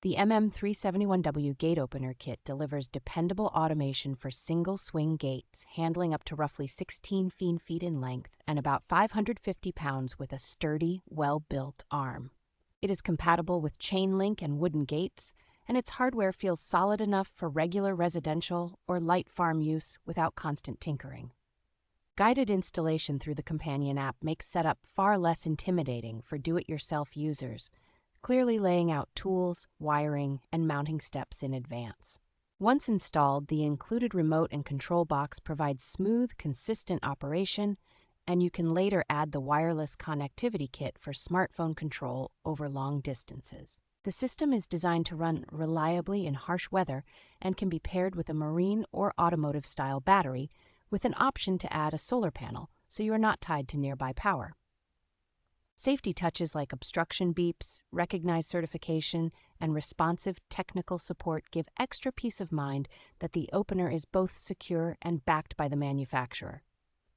The MM371W Gate Opener Kit delivers dependable automation for single-swing gates, handling up to roughly 16 feet in length and about 550 pounds with a sturdy, well-built arm. It is compatible with chain link and wooden gates, and its hardware feels solid enough for regular residential or light farm use without constant tinkering. Guided installation through the companion app makes setup far less intimidating for do-it-yourself users, clearly laying out tools, wiring, and mounting steps in advance. Once installed, the included remote and control box provides smooth, consistent operation, and you can later add the wireless connectivity kit for smartphone control over long distances. The system is designed to run reliably in harsh weather and can be paired with a marine or automotive-style battery, with an option to add a solar panel, so you are not tied to nearby power. Safety touches like obstruction beeps, recognized certification, and responsive technical support give extra peace of mind that the opener is both secure and backed by the manufacturer.